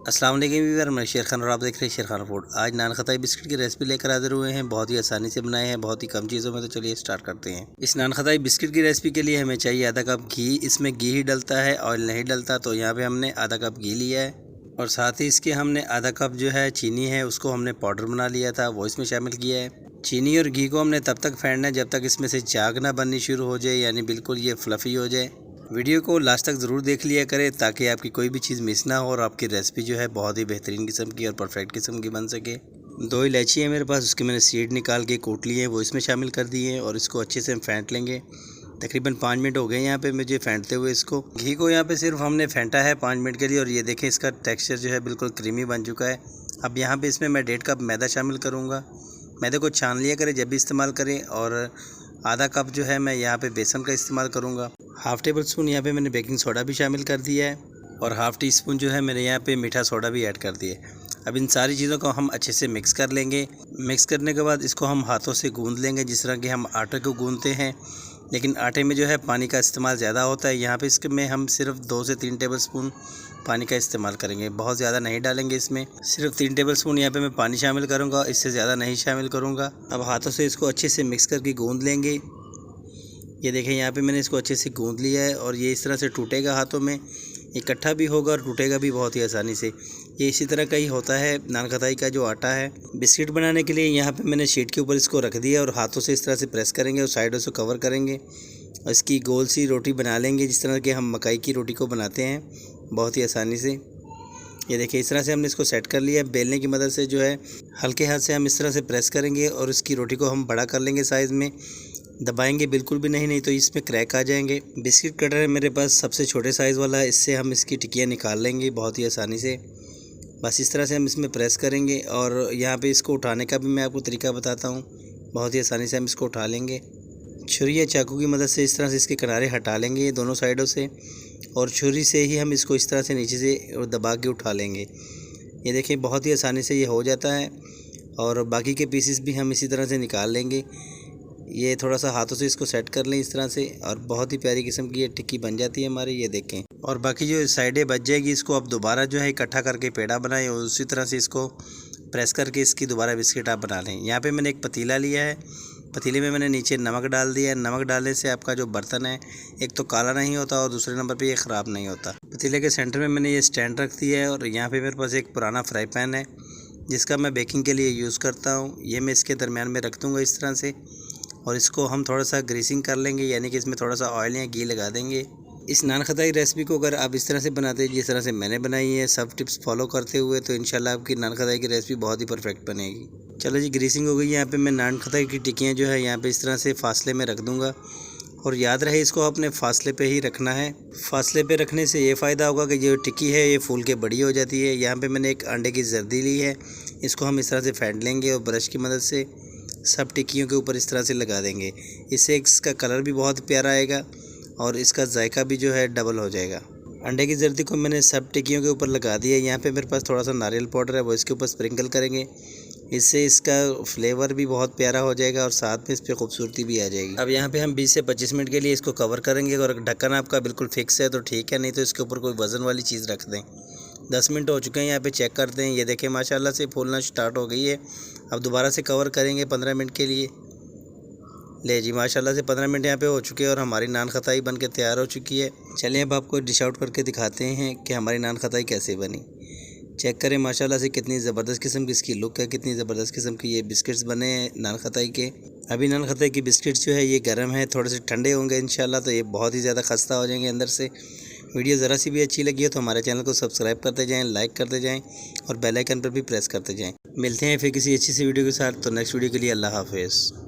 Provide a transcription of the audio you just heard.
अस्सलाम वालेकुम व्यूअर, मैं शेर खान और आप देख रहे हैं शेर खान फूड। आज नान खताई बिस्किट की रेसिपी लेकर हाजिर हुए हैं। बहुत ही आसानी से बनाए हैं, बहुत ही कम चीज़ों में। तो चलिए स्टार्ट करते हैं। इस नान खताई बिस्किट की रेसिपी के लिए हमें चाहिए आधा कप घी। इसमें घी ही डलता है, ऑयल नहीं डलता। तो यहाँ पे हमने आधा कप घी लिया है और साथ ही इसके हमने आधा कप जो है चीनी है, उसको हमने पाउडर बना लिया था, वो इसमें शामिल किया है। चीनी और घी को हमने तब तक फेंटना है जब तक इसमें से झाग ना बननी शुरू हो जाए, यानी बिल्कुल ये फ्लफ़ी हो जाए। वीडियो को लास्ट तक ज़रूर देख लिया करें ताकि आपकी कोई भी चीज़ मिस ना हो और आपकी रेसिपी जो है बहुत ही बेहतरीन किस्म की और परफेक्ट किस्म की बन सके। 2 इलायची है मेरे पास, उसकी मैंने सीड निकाल के कूट ली है, वो इसमें शामिल कर दी है और इसको अच्छे से हम फेंट लेंगे। तकरीबन 5 मिनट हो गए यहाँ पे मुझे फेंटते हुए इसको। घी को यहाँ पे सिर्फ हमने फेंटा है 5 मिनट के लिए और ये देखें इसका टेक्सचर जो है बिल्कुल क्रीमी बन चुका है। अब यहाँ पे इसमें मैं 1.5 कप मैदा शामिल करूँगा। मैदे को छान लिया करें जब भी इस्तेमाल करें। और आधा कप जो है मैं यहाँ पे बेसन का इस्तेमाल करूँगा। हाफ़ टेबल स्पून यहाँ पे मैंने बेकिंग सोडा भी शामिल कर दिया है और हाफ़ टी स्पून जो है मैंने यहाँ पे मीठा सोडा भी ऐड कर दिया है। अब इन सारी चीज़ों को हम अच्छे से मिक्स कर लेंगे। मिक्स करने के बाद इसको हम हाथों से गूंद लेंगे जिस तरह कि हम आटे को गूंदते हैं, लेकिन आटे में जो है पानी का इस्तेमाल ज़्यादा होता है। यहाँ पे इसके में हम सिर्फ 2 से 3 टेबल स्पून पानी का इस्तेमाल करेंगे, बहुत ज़्यादा नहीं डालेंगे। इसमें सिर्फ 3 टेबल स्पून यहाँ पे मैं पानी शामिल करूँगा, इससे ज़्यादा नहीं शामिल करूँगा। अब हाथों से इसको अच्छे से मिक्स करके गूंद लेंगे। ये देखें यहाँ पे मैंने इसको अच्छे से गूंद लिया है और ये इस तरह से टूटेगा हाथों में, इकट्ठा भी होगा और टूटेगा भी बहुत ही आसानी से। ये इसी तरह का ही होता है नान खताई का जो आटा है। बिस्किट बनाने के लिए यहाँ पे मैंने शीट के ऊपर इसको रख दिया और हाथों से इस तरह से प्रेस करेंगे और साइडों से कवर करेंगे और इसकी गोल सी रोटी बना लेंगे जिस तरह के हम मकई की रोटी को बनाते हैं, बहुत ही आसानी से। ये देखिए इस तरह से हमने इसको सेट कर लिया है। बेलने की मदद से जो है हल्के हाथ से हम इस तरह से प्रेस करेंगे और इसकी रोटी को हम बड़ा कर लेंगे साइज़ में। दबाएंगे बिल्कुल भी नहीं तो इसमें क्रैक आ जाएंगे। बिस्किट कटर है मेरे पास सबसे छोटे साइज़ वाला है, इससे हम इसकी टिक्कियाँ निकाल लेंगे बहुत ही आसानी से। बस इस तरह से हम इसमें प्रेस करेंगे और यहाँ पे इसको उठाने का भी मैं आपको तरीका बताता हूँ। बहुत ही आसानी से हम इसको उठा लेंगे। छुरी या चाकू की मदद से इस तरह से इसके किनारे हटा लेंगे दोनों साइडों से और छुरी से ही हम इसको इस तरह से नीचे से दबा के उठा लेंगे। ये देखिए बहुत ही आसानी से ये हो जाता है और बाकी के पीसेस भी हम इसी तरह से निकाल लेंगे। ये थोड़ा सा हाथों से इसको सेट कर लें इस तरह से और बहुत ही प्यारी किस्म की ये टिक्की बन जाती है हमारी। ये देखें और बाकी जो साइडें बच जाएगी इसको अब दोबारा जो है इकट्ठा करके पेड़ा बनाएं और उसी तरह से इसको प्रेस करके इसकी दोबारा बिस्किट आप बना लें। यहाँ पे मैंने एक पतीला लिया है, पतीले में मैंने नीचे नमक डाल दिया है। नमक डालने से आपका जो बर्तन है एक तो काला नहीं होता और दूसरे नंबर पे ये ख़राब नहीं होता। पतीले के सेंटर में मैंने ये स्टैंड रख दिया है और यहाँ पे मेरे पास एक पुराना फ्राई पैन है जिसका मैं बेकिंग के लिए यूज़ करता हूँ। ये मैं इसके दरमियान में रख दूँगा इस तरह से और इसको हम थोड़ा सा ग्रीसिंग कर लेंगे, यानी कि इसमें थोड़ा सा ऑयल या घी लगा देंगे। इस नान खताई रेसिपी को अगर आप इस तरह से बनाते हैं जिस तरह से मैंने बनाई है, सब टिप्स फॉलो करते हुए, तो इंशाल्लाह आपकी नान खताई की रेसिपी बहुत ही परफेक्ट बनेगी। चलो जी, ग्रीसिंग हो गई। यहाँ पे मैं नान खताई की टिक्कियाँ जो है यहाँ पे इस तरह से फासले में रख दूँगा और याद रहे इसको अपने फासले पे ही रखना है। फासले पे रखने से ये फ़ायदा होगा कि जो टिक्की है ये फूल के बड़ी हो जाती है। यहाँ पे मैंने एक अंडे की जर्दी ली है, इसको हम इस तरह से फेंट लेंगे और ब्रश की मदद से सब टिक्कियों के ऊपर इस तरह से लगा देंगे। इससे इसका कलर भी बहुत प्यारा आएगा और इसका जायका भी जो है डबल हो जाएगा। अंडे की जर्दी को मैंने सब टिक्कियों के ऊपर लगा दिया। यहाँ पे मेरे पास थोड़ा सा नारियल पाउडर है, वो इसके ऊपर स्प्रिंकल करेंगे। इससे इसका फ्लेवर भी बहुत प्यारा हो जाएगा और साथ में इस पर खूबसूरती भी आ जाएगी। अब यहाँ पे हम 20 से 25 मिनट के लिए इसको कवर करेंगे और ढक्कन आपका बिल्कुल फिक्स है तो ठीक है, नहीं तो इसके ऊपर कोई वज़न वाली चीज़ रख दें। 10 मिनट हो चुके हैं, यहाँ पे चेक करते हैं। ये देखें माशाल्लाह से फूलना स्टार्ट हो गई है। अब दोबारा से कवर करेंगे 15 मिनट के लिए। ले जी, माशाल्लाह से 15 मिनट यहाँ पे हो चुके हैं और हमारी नान खताई बन के तैयार हो चुकी है। चलिए अब आपको डिश आउट करके दिखाते हैं कि हमारी नान खताई कैसे बनी। चेक करें माशाल्लाह से कितनी ज़बरदस्त किस्म की इसकी लुक है, कितनी ज़बरदस्त किस्म की ये बिस्किट्स बने हैं नान खताई के। अभी नान खताई की बिस्किट्स जो है ये गर्म है, थोड़े से ठंडे होंगे इंशाल्लाह तो ये बहुत ही ज़्यादा खस्ता हो जाएंगे अंदर से। वीडियो ज़रा सी भी अच्छी लगी है तो हमारे चैनल को सब्सक्राइब करते जाएं, लाइक करते जाएं और बेल आइकन पर भी प्रेस करते जाएं। मिलते हैं फिर किसी अच्छी सी वीडियो के साथ। तो नेक्स्ट वीडियो के लिए अल्लाह हाफ़िज़।